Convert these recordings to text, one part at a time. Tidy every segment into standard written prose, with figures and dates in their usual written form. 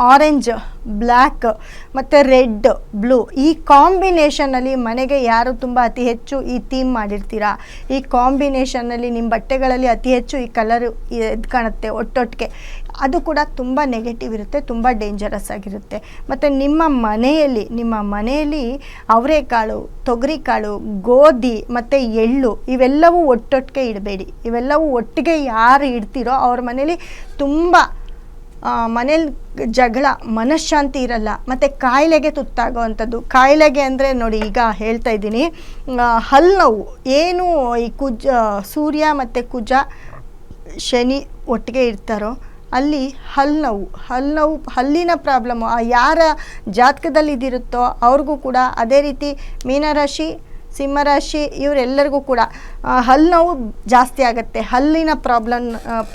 Orange, black ಮತ್ತು red, blue ಈ ಕಾಂಬಿನೇಷನಲ್ಲಿ ಮನೆಗೆ ಯಾರು ತುಂಬ ಅತಿ ಹೆಚ್ಚು ಈ ಥೀಮ್ ಮಾಡಿರ್ತೀರಾ, ಈ ಕಾಂಬಿನೇಷನ್ನಲ್ಲಿ ನಿಮ್ಮ ಬಟ್ಟೆಗಳಲ್ಲಿ ಅತಿ ಹೆಚ್ಚು ಈ ಕಲರು ಎದ್ದು ಕಾಣುತ್ತೆ ಒಟ್ಟೊಟ್ಟಿಗೆ, ಅದು ಕೂಡ ತುಂಬ ನೆಗೆಟಿವ್ ಇರುತ್ತೆ, ತುಂಬ ಡೇಂಜರಸ್ ಆಗಿರುತ್ತೆ. ಮತ್ತು ನಿಮ್ಮ ಮನೆಯಲ್ಲಿ ಅವರೆಕಾಳು, ತೊಗರಿಕಾಳು, ಗೋಧಿ ಮತ್ತು ಎಳ್ಳು ಇವೆಲ್ಲವೂ ಒಟ್ಟೊಟ್ಟಿಗೆ ಇಡಬೇಡಿ. ಇವೆಲ್ಲವೂ ಒಟ್ಟಿಗೆ ಯಾರು ಇಡ್ತೀರೋ ಅವ್ರ ಮನೇಲಿ ತುಂಬ ಮನೇಲಿ ಜಗಳ, ಮನಃಶಾಂತಿ ಇರಲ್ಲ, ಮತ್ತು ಕಾಯಿಲೆಗೆ ತುತ್ತಾಗೋವಂಥದ್ದು. ಕಾಯಿಲೆಗೆ ಅಂದರೆ ನೋಡಿ, ಈಗ ಹೇಳ್ತಾ ಇದ್ದೀನಿ, ಹಲ್ಲು ನೋವು ಏನು ಈ ಸೂರ್ಯ ಮತ್ತು ಕುಜ ಶನಿ ಒಟ್ಟಿಗೆ ಇರ್ತಾರೋ ಅಲ್ಲಿ ಹಲ್ಲಿನ ಪ್ರಾಬ್ಲಮ್ಮು ಯಾರ ಜಾತಕದಲ್ಲಿ ಇದಿರುತ್ತೋ ಅವ್ರಿಗೂ ಕೂಡ ಅದೇ ರೀತಿ ಮೀನರಾಶಿ, ಸಿಂಹರಾಶಿ ಇವರೆಲ್ಲರಿಗೂ ಕೂಡ ಹಲ್ಲು ನೋವು ಜಾಸ್ತಿ ಆಗುತ್ತೆ. ಹಲ್ಲಿನ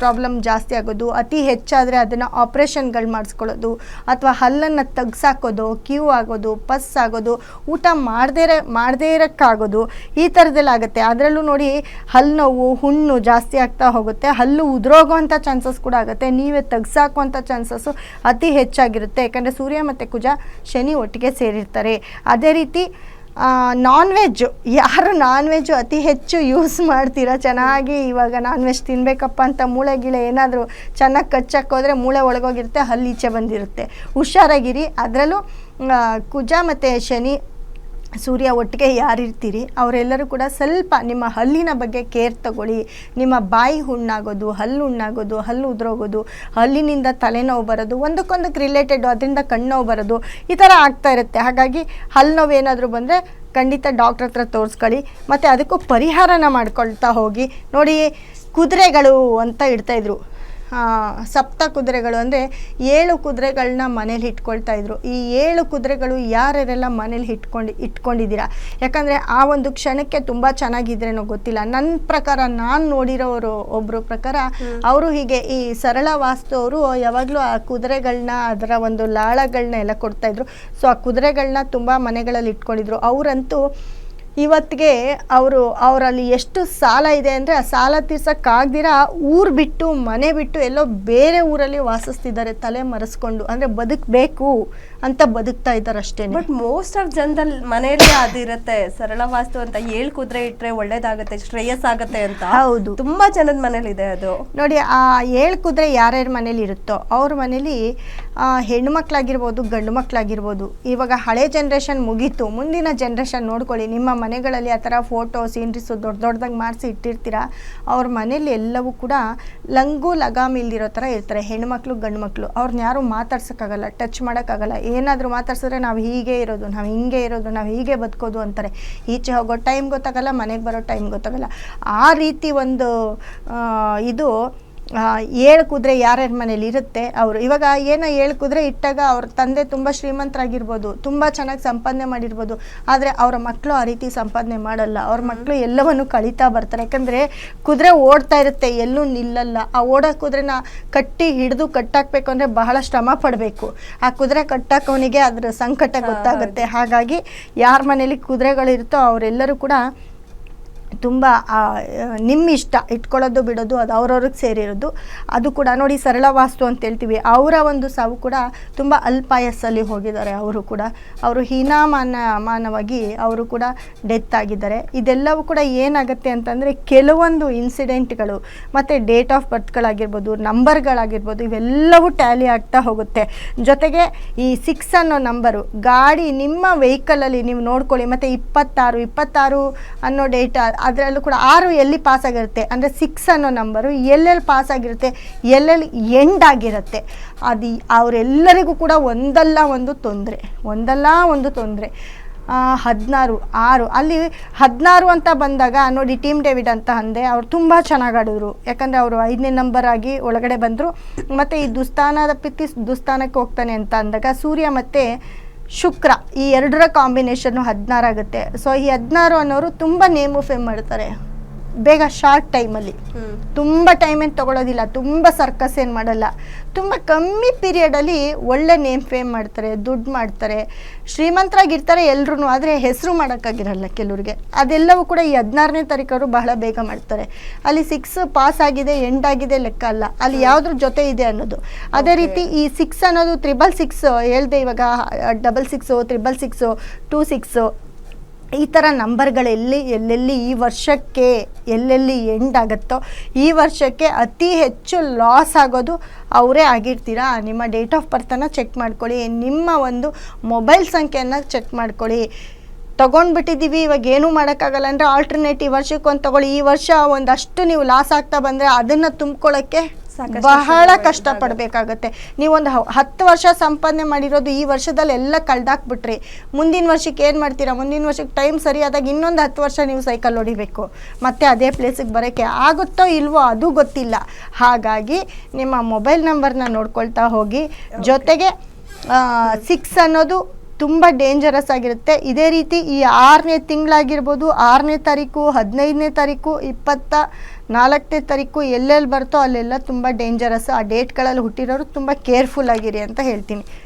ಪ್ರಾಬ್ಲಮ್ ಜಾಸ್ತಿ ಆಗೋದು, ಅತಿ ಹೆಚ್ಚಾದರೆ ಅದನ್ನು ಆಪ್ರೇಷನ್ಗಳು ಮಾಡಿಸ್ಕೊಳ್ಳೋದು, ಅಥವಾ ಹಲ್ಲನ್ನು ತೆಗ್ಸಾಕೋದು, ಕ್ಯೂ ಆಗೋದು, ಪಸ್ ಆಗೋದು, ಊಟ ಮಾಡದೇ ಇರೋಕ್ಕಾಗೋದು, ಈ ಥರದ್ದೆಲ್ಲ ಆಗುತ್ತೆ. ಅದರಲ್ಲೂ ನೋಡಿ ಹಲ್ಲು ನೋವು, ಹುಣ್ಣು ಜಾಸ್ತಿ ಆಗ್ತಾ ಹೋಗುತ್ತೆ, ಹಲ್ಲು ಉದುರೋಗೋವಂಥ ಚಾನ್ಸಸ್ ಕೂಡ ಆಗುತ್ತೆ, ನೀವೇ ತೆಗ್ಸಾಕುವಂಥ ಚಾನ್ಸಸ್ಸು ಅತಿ ಹೆಚ್ಚಾಗಿರುತ್ತೆ. ಯಾಕಂದರೆ ಸೂರ್ಯ ಮತ್ತು ಕುಜ ಶನಿ ಒಟ್ಟಿಗೆ ಸೇರಿರ್ತಾರೆ. ಅದೇ ರೀತಿ ಯಾರು ನಾನ್ ವೆಜ್ಜು ಅತಿ ಹೆಚ್ಚು ಯೂಸ್ ಮಾಡ್ತೀರಾ, ಚೆನ್ನಾಗಿ ಇವಾಗ ನಾನ್ ವೆಜ್ ತಿನ್ನಬೇಕಪ್ಪ ಅಂತ ಮೂಳೆ ಗಿಳೆ ಏನಾದರೂ ಚೆನ್ನಾಗಿ ಕಚ್ಚಾಕೋದ್ರೆ ಮೂಳೆ ಒಳಗೋಗಿರುತ್ತೆ, ಹಲ್ಲು ಈಚೆ ಬಂದಿರುತ್ತೆ. ಹುಷಾರಾಗಿರಿ. ಅದರಲ್ಲೂ ಕುಜ ಮತ್ತು ಶನಿ ಸೂರ್ಯ ಒಟ್ಟಿಗೆ ಯಾರಿರ್ತೀರಿ ಅವರೆಲ್ಲರೂ ಕೂಡ ಸ್ವಲ್ಪ ನಿಮ್ಮ ಹಲ್ಲಿನ ಬಗ್ಗೆ ಕೇರ್ ತಗೊಳ್ಳಿ. ನಿಮ್ಮ ಬಾಯಿ ಹುಣ್ಣಾಗೋದು, ಹಲ್ಲು ಉದುರೋಗೋದು, ಹಲ್ಲಿನಿಂದ ತಲೆನೋವು ಬರೋದು, ಒಂದಕ್ಕೊಂದಕ್ಕೆ ರಿಲೇಟೆಡು, ಅದರಿಂದ ಕಣ್ಣು ಬರೋದು, ಈ ಥರ ಆಗ್ತಾ ಇರುತ್ತೆ. ಹಾಗಾಗಿ ಹಲ್ಲು ನೋವು ಏನಾದರೂ ಬಂದರೆ ಖಂಡಿತ ಡಾಕ್ಟ್ರ್ ಹತ್ರ ತೋರಿಸ್ಕೊಳ್ಳಿ. ಮತ್ತು ಅದಕ್ಕೂ ಪರಿಹಾರನ ಮಾಡ್ಕೊಳ್ತಾ ಹೋಗಿ. ನೋಡಿ, ಕುದುರೆಗಳು ಅಂತ ಇಡ್ತಾಯಿದ್ರು, ಸಪ್ತ ಕುದುರೆಗಳು ಅಂದರೆ 7 ಕುದುರೆಗಳನ್ನ ಮನೇಲಿ ಇಟ್ಕೊಳ್ತಾ ಇದ್ರು. ಈ 7 ಕುದುರೆಗಳು ಯಾರ್ಯಾರೆಲ್ಲ ಮನೇಲಿ ಇಟ್ಕೊಂಡಿದ್ದೀರಾ? ಯಾಕಂದರೆ ಆ ಒಂದು ಕ್ಷಣಕ್ಕೆ ತುಂಬ ಚೆನ್ನಾಗಿದ್ರೇನೋ ಗೊತ್ತಿಲ್ಲ, ನನ್ನ ಪ್ರಕಾರ ನಾನು ನೋಡಿರೋರು ಒಬ್ಬರು ಪ್ರಕಾರ ಅವರು ಹೀಗೆ ಈ ಸರಳ ವಾಸ್ತು ಅವರು ಯಾವಾಗಲೂ ಆ ಕುದುರೆಗಳನ್ನ, ಅದರ ಒಂದು ಲಾಳಗಳನ್ನ ಎಲ್ಲ ಕೊಡ್ತಾಯಿದ್ರು. ಸೊ ಆ ಕುದುರೆಗಳನ್ನ ತುಂಬ ಮನೆಗಳಲ್ಲಿ ಇಟ್ಕೊಂಡಿದ್ರು. ಅವರಂತೂ ಇವತ್ತಿಗೆ ಅವರಲ್ಲಿ ಎಷ್ಟು ಸಾಲ ಇದೆ ಅಂದರೆ ಆ ಸಾಲ ತೀರ್ಸೋಕ್ಕಾಗ್ದಿರ ಊರು ಬಿಟ್ಟು, ಮನೆ ಬಿಟ್ಟು ಎಲ್ಲೋ ಬೇರೆ ಊರಲ್ಲಿ ವಾಸಿಸ್ತಿದ್ದಾರೆ, ತಲೆ ಮರೆಸ್ಕೊಂಡು. ಅಂದರೆ ಬದುಕಬೇಕು ಅಂತ ಬದುಕ್ತಾ ಇದ್ದಾರೆ ಅಷ್ಟೇ. ಬಟ್ ಮೋಸ್ಟ್ ಆಫ್ ಜನದಲ್ಲಿ ಮನೆಯಲ್ಲಿ ಅದಿರುತ್ತೆ, ಸರಳ ವಾಸ್ತು ಅಂತ 7 ಕುದುರೆ ಇಟ್ಟರೆ ಒಳ್ಳೇದಾಗುತ್ತೆ, ಶ್ರೇಯಸ್ ಆಗುತ್ತೆ ಅಂತ. ಹೌದು, ತುಂಬ ಜನದ ಮನೇಲಿ ಇದೆ ಅದು. ನೋಡಿ, ಆ 7 ಕುದುರೆ ಯಾರ್ಯಾರ ಮನೇಲಿ ಇರುತ್ತೋ ಅವ್ರ ಮನೇಲಿ ಹೆಣ್ಣು ಮಕ್ಕಳಾಗಿರ್ಬೋದು, ಗಂಡು ಮಕ್ಕಳಾಗಿರ್ಬೋದು. ಇವಾಗ ಹಳೆ ಜನ್ರೇಷನ್ ಮುಗೀತು, ಮುಂದಿನ ಜನ್ರೇಷನ್ ನೋಡ್ಕೊಳ್ಳಿ. ನಿಮ್ಮ ಮನೆಗಳಲ್ಲಿ ಆ ಥರ ಫೋಟೋ ಸೀನ್ರೀಸು ದೊಡ್ಡದಾಗಿ ಮಾಡಿಸಿ ಇಟ್ಟಿರ್ತೀರ, ಅವ್ರ ಮನೇಲಿ ಎಲ್ಲವೂ ಕೂಡ ಲಂಗು ಲಗಾಮ್ ಇಲ್ದಿರೋ ಥರ ಇರ್ತಾರೆ. ಹೆಣ್ಮಕ್ಳು ಗಂಡು ಮಕ್ಕಳು ಅವ್ರನ್ನ ಯಾರೂ ಮಾತಾಡ್ಸೋಕ್ಕಾಗಲ್ಲ, ಟಚ್ ಮಾಡೋಕ್ಕಾಗಲ್ಲ. ಏನಾದರೂ ಮಾತಾಡ್ಸಿದ್ರೆ ನಾವು ಹೀಗೆ ಇರೋದು, ನಾವು ಹಿಂಗೆ ಇರೋದು, ನಾವು ಹೀಗೆ ಬದುಕೋದು ಅಂತಾರೆ. ಈಚೆ ಹೋಗೋ ಟೈಮ್ ಗೊತ್ತಾಗಲ್ಲ, ಮನೆಗೆ ಬರೋ ಟೈಮ್ ಗೊತ್ತಾಗಲ್ಲ. ಆ ರೀತಿ ಒಂದು ಇದು 7 ಕುದುರೆ ಯಾರ್ಯಾರ ಮನೇಲಿ ಇರುತ್ತೆ ಅವರು. ಇವಾಗ ಏನೋ 7 ಕುದುರೆ ಇಟ್ಟಾಗ ಅವ್ರ ತಂದೆ ತುಂಬ ಶ್ರೀಮಂತರಾಗಿರ್ಬೋದು, ತುಂಬ ಚೆನ್ನಾಗಿ ಸಂಪಾದನೆ ಮಾಡಿರ್ಬೋದು, ಆದರೆ ಅವರ ಮಕ್ಕಳು ಆ ರೀತಿ ಸಂಪಾದನೆ ಮಾಡಲ್ಲ. ಅವ್ರ ಮಕ್ಕಳು ಎಲ್ಲವನ್ನು ಕಳೀತಾ ಬರ್ತಾರೆ. ಯಾಕಂದರೆ ಕುದುರೆ ಓಡ್ತಾ ಇರುತ್ತೆ, ಎಲ್ಲೂ ನಿಲ್ಲಲ್ಲ. ಆ ಓಡೋ ಕುದುರೆನ ಹಿಡಿದು ಕಟ್ಟಾಕಬೇಕು ಅಂದರೆ ಬಹಳ ಶ್ರಮ ಪಡಬೇಕು. ಆ ಕುದುರೆ ಕಟ್ಟಾಕೋನಿಗೆ ಅದ್ರ ಸಂಕಟ ಗೊತ್ತಾಗುತ್ತೆ. ಹಾಗಾಗಿ ಯಾರ ಮನೇಲಿ ಕುದುರೆಗಳಿರುತ್ತೋ ಅವರೆಲ್ಲರೂ ಕೂಡ ತುಂಬ ನಿಮ್ಮ ಇಷ್ಟ, ಇಟ್ಕೊಳ್ಳೋದು ಬಿಡೋದು ಅದು ಅವ್ರವ್ರಿಗೆ ಸೇರಿರೋದು. ಅದು ಕೂಡ ನೋಡಿ, ಸರಳ ವಾಸ್ತು ಅಂತ ಹೇಳ್ತೀವಿ. ಒಂದು ಸಾವು ಕೂಡ ತುಂಬ ಅಲ್ಪಾಯಸ್ಸಲ್ಲಿ ಹೋಗಿದ್ದಾರೆ. ಅವರು ಹೀನಾಮಾನವಾಗಿ ಅವರು ಕೂಡ ಡೆತ್ ಆಗಿದ್ದಾರೆ. ಇದೆಲ್ಲವೂ ಕೂಡ ಏನಾಗುತ್ತೆ ಅಂತಂದರೆ ಕೆಲವೊಂದು ಇನ್ಸಿಡೆಂಟ್ಗಳು ಮತ್ತು ಡೇಟ್ ಆಫ್ ಬರ್ತ್ಗಳಾಗಿರ್ಬೋದು, ನಂಬರ್ಗಳಾಗಿರ್ಬೋದು, ಇವೆಲ್ಲವೂ ಟ್ಯಾಲಿ ಆಗ್ತಾ ಹೋಗುತ್ತೆ. ಜೊತೆಗೆ ಈ 6 ಅನ್ನೋ ನಂಬರು ಗಾಡಿ ನಿಮ್ಮ ವೆಹಿಕಲಲ್ಲಿ ನೀವು ನೋಡ್ಕೊಳ್ಳಿ. ಮತ್ತು 26 ಅನ್ನೋ ಡೇಟ್, ಅದರಲ್ಲೂ ಕೂಡ 6 ಎಲ್ಲಿ ಪಾಸ್ ಆಗಿರುತ್ತೆ ಅಂದರೆ 6 ಅನ್ನೋ ನಂಬರು ಎಲ್ಲೆಲ್ಲಿ ಪಾಸ್ ಆಗಿರುತ್ತೆ, ಎಲ್ಲೆಲ್ಲಿ ಎಂಡ್ ಆಗಿರುತ್ತೆ. ಅದು ಅವರೆಲ್ಲರಿಗೂ ಕೂಡ ಒಂದಲ್ಲ ಒಂದು ತೊಂದರೆ. 16 ಅಲ್ಲಿ 16 ಅಂತ ಬಂದಾಗ ನೋಡಿ, ಟೀಮ್ ಡೇವಿಡ್ ಅಂತ ಅಂದೆ, ಅವ್ರು ತುಂಬ ಚೆನ್ನಾಗಿ ಆಡಿದ್ರು. ಯಾಕಂದರೆ ಅವರು 5ನೇ ನಂಬರ್ ಆಗಿ ಒಳಗಡೆ ಬಂದರು. ಮತ್ತು ಈ ದುಸ್ಥಾನದ ಪಿತ್ತಿ ದುಸ್ಥಾನಕ್ಕೆ ಹೋಗ್ತಾನೆ ಅಂತ ಅಂದಾಗ ಸೂರ್ಯ ಮತ್ತು ಶುಕ್ರ ಈ 2ರ ಕಾಂಬಿನೇಷನ್ನು 16 ಆಗುತ್ತೆ. ಸೊ ಈ 16 ಅನ್ನೋರು ತುಂಬ ನೇಮು ಫೇಮ್ ಮಾಡ್ತಾರೆ. ಬೇಗ ಶಾರ್ಟ್ ಟೈಮಲ್ಲಿ, ಹ್ಮ್ ತುಂಬ ಟೈಮ್ ಏನು ತೊಗೊಳೋದಿಲ್ಲ, ತುಂಬ ಸರ್ಕಸ್ ಏನು ಮಾಡಲ್ಲ, ತುಂಬ ಕಮ್ಮಿ ಪೀರಿಯಡಲ್ಲಿ ಒಳ್ಳೆ ನೇಮ್ ಫೇಮ್ ಮಾಡ್ತಾರೆ, ದುಡ್ಡು ಮಾಡ್ತಾರೆ, ಶ್ರೀಮಂತರಾಗಿರ್ತಾರೆ ಎಲ್ರೂ. ಆದರೆ ಹೆಸರು ಮಾಡೋಕ್ಕಾಗಿರಲ್ಲ ಕೆಲವ್ರಿಗೆ. ಅದೆಲ್ಲವೂ ಕೂಡ ಈ 16ನೇ ತಾರೀಕವರು ಬಹಳ ಬೇಗ ಮಾಡ್ತಾರೆ. ಅಲ್ಲಿ 6 ಪಾಸ್ ಆಗಿದೆ ಎಂಡ್ ಆಗಿದೆ ಲೆಕ್ಕ ಅಲ್ಲ, ಅಲ್ಲಿ ಯಾವುದ್ರ ಜೊತೆ ಇದೆ ಅನ್ನೋದು. ಅದೇ ರೀತಿ ಈ 6 ಅನ್ನೋದು 666 ಹೇಳ್ದೆ ಇವಾಗ, 66 666 26 ಈ ಥರ ನಂಬರ್ಗಳೆಲ್ಲಿ ಎಲ್ಲೆಲ್ಲಿ ಈ ವರ್ಷಕ್ಕೆ ಎಲ್ಲೆಲ್ಲಿ ಎಂಡ್ ಆಗುತ್ತೋ ಈ ವರ್ಷಕ್ಕೆ ಅತಿ ಹೆಚ್ಚು ಲಾಸ್ ಆಗೋದು ಅವರೇ ಆಗಿರ್ತೀರಾ. ನಿಮ್ಮ ಡೇಟ್ ಆಫ್ ಬರ್ತನ್ನು ಚೆಕ್ ಮಾಡ್ಕೊಳ್ಳಿ, ನಿಮ್ಮ ಒಂದು ಮೊಬೈಲ್ ಸಂಖ್ಯೆಯನ್ನು ಚೆಕ್ ಮಾಡ್ಕೊಳ್ಳಿ. ತೊಗೊಂಡ್ಬಿಟ್ಟಿದ್ದೀವಿ ಇವಾಗ ಏನೂ ಮಾಡೋಕ್ಕಾಗಲ್ಲ ಅಂದರೆ ಆಲ್ಟರ್ನೇಟಿವ್ ವರ್ಷಕ್ಕೆ ಒಂದು ತೊಗೊಳ್ಳಿ. ಈ ವರ್ಷ ಒಂದಷ್ಟು ನೀವು ಲಾಸ್ ಆಗ್ತಾ ಬಂದರೆ ಅದನ್ನು ತುಂಬ್ಕೊಳ್ಳೋಕ್ಕೆ ಬಹಳ ಕಷ್ಟಪಡಬೇಕಾಗತ್ತೆ. ನೀವೊಂದು 10 ವರ್ಷ ಸಂಪಾದನೆ ಮಾಡಿರೋದು ಈ ವರ್ಷದಲ್ಲಿ ಎಲ್ಲ ಕಳ್ದಾಕ್ಬಿಟ್ರಿ, ಮುಂದಿನ ವರ್ಷಕ್ಕೆ ಏನು ಮಾಡ್ತೀರಾ? ಮುಂದಿನ ವರ್ಷಕ್ಕೆ ಟೈಮ್ ಸರಿಯಾದಾಗ ಇನ್ನೊಂದು 10 ವರ್ಷ ನೀವು ಸೈಕಲ್ ಹೊಡಿಬೇಕು, ಮತ್ತು ಅದೇ ಪ್ಲೇಸಿಗೆ ಬರೋಕ್ಕೆ ಆಗುತ್ತೋ ಇಲ್ವೋ ಅದು ಗೊತ್ತಿಲ್ಲ. ಹಾಗಾಗಿ ನಿಮ್ಮ ಮೊಬೈಲ್ ನಂಬರ್ನ ನೋಡ್ಕೊಳ್ತಾ ಹೋಗಿ. ಜೊತೆಗೆ 6 ಅನ್ನೋದು ತುಂಬ ಡೇಂಜರಸ್ ಆಗಿರುತ್ತೆ. ಇದೇ ರೀತಿ ಈ 6ನೇ ತಿಂಗಳಾಗಿರ್ಬೋದು, 6ನೇ ತಾರೀಕು, 15ನೇ ತಾರೀಕು, 24ನೇ ತಾರೀಕು ಎಲ್ಲೆಲ್ಲಿ ಬರ್ತೋ ಅಲ್ಲೆಲ್ಲ ತುಂಬ ಡೇಂಜರಸ್. ಆ ಡೇಟ್ಗಳಲ್ಲಿ ಹುಟ್ಟಿರೋರು ತುಂಬ ಕೇರ್ಫುಲ್ ಆಗಿರಿ ಅಂತ ಹೇಳ್ತೀನಿ.